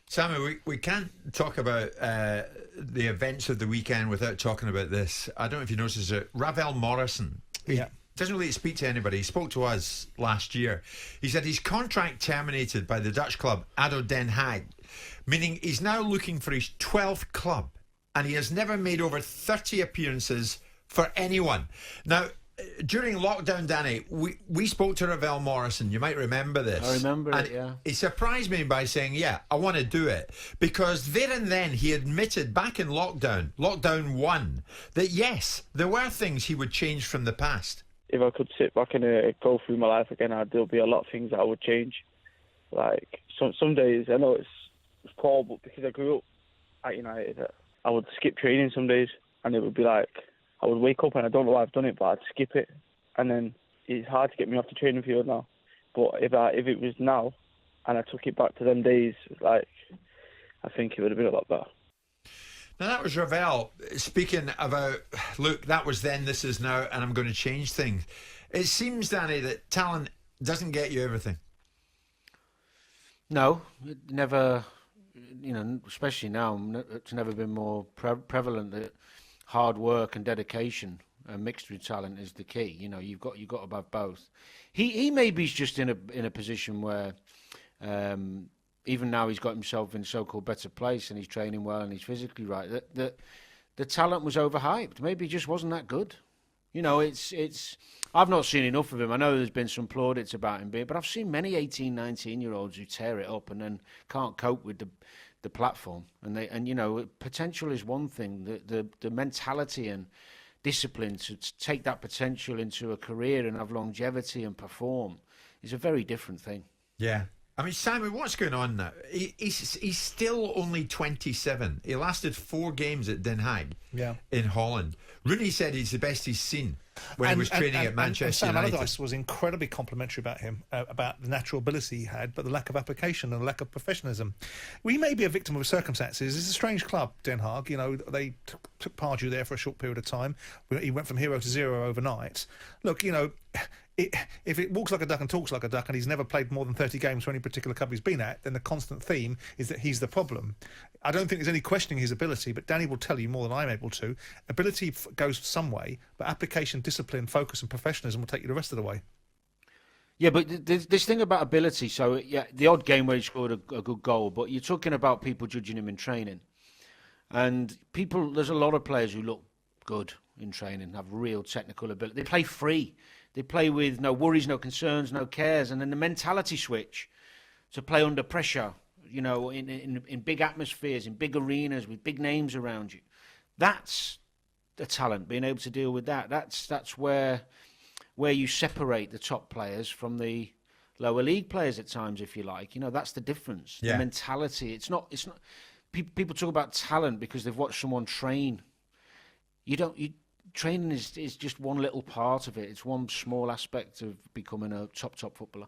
Sammy, we can't talk about the events of the weekend without talking about this. I don't know if you noticed it. Ravel Morrison. He Yeah. doesn't really speak to anybody. He spoke to us last year. He said his contract terminated by the Dutch club ADO Den Haag, meaning he's now looking for his 12th club, and he has never made over 30 appearances for anyone. Now, during lockdown, Danny, we spoke to Ravel Morrison. You might remember this. I remember and it, yeah. He surprised me by saying, yeah, I want to do it. Because there and then he admitted back in lockdown 1, that yes, there were things he would change from the past. If I could sit back and go through my life again, there'll be a lot of things that I would change. Like, some days, I know it's poor, but because I grew up at United, I would skip training some days, and it would be like, I would wake up and I don't know why I've done it, but I'd skip it, and then it's hard to get me off the training field now. But if it was now, and I took it back to them days, like, I think it would have been a lot better. Now that was Ravel speaking about, look, that was then, this is now, and I'm going to change things. It seems, Danny, that talent doesn't get you everything. No, it never, especially now, it's never been more prevalent that hard work and dedication mixed with talent is the key. You've got to have both. He maybe is just in a position where even now he's got himself in so-called better place and he's training well and he's physically right. That the talent was overhyped. Maybe he just wasn't that good. It's. I've not seen enough of him. I know there's been some plaudits about him, but I've seen many 18, 19-year-olds who tear it up and then can't cope with the platform. And potential is one thing. The mentality and discipline to take that potential into a career and have longevity and perform is a very different thing. Yeah. I mean, Simon, what's going on now? He's still only 27. He lasted 4 games at Den Haag in Holland. Rooney said he's the best he's seen when he was training at Manchester Sam United. Allardyce was incredibly complimentary about him, about the natural ability he had, but the lack of application and the lack of professionalism. We may be a victim of circumstances. It's a strange club, Den Haag. They took Pardew there for a short period of time. He went from hero to zero overnight. Look, if it walks like a duck and talks like a duck and he's never played more than 30 games for any particular club he's been at, then the constant theme is that he's the problem. I don't think there's any questioning his ability, but Danny will tell you more than I'm able to. Ability goes some way, but application, discipline, focus and professionalism will take you the rest of the way. Yeah, but this thing about ability, so yeah, the odd game where he scored a good goal, but you're talking about people judging him in training. And there's a lot of players who look good in training, have real technical ability. They play free. They play with no worries, no concerns, no cares. And then the mentality switch to play under pressure, in big atmospheres, in big arenas, with big names around you. That's the talent, being able to deal with that. That's where you separate the top players from the lower league players at times, if you like. That's the difference. Yeah. The mentality. It's not. People talk about talent because they've watched someone train. Training is just one little part of it. It's one small aspect of becoming a top footballer.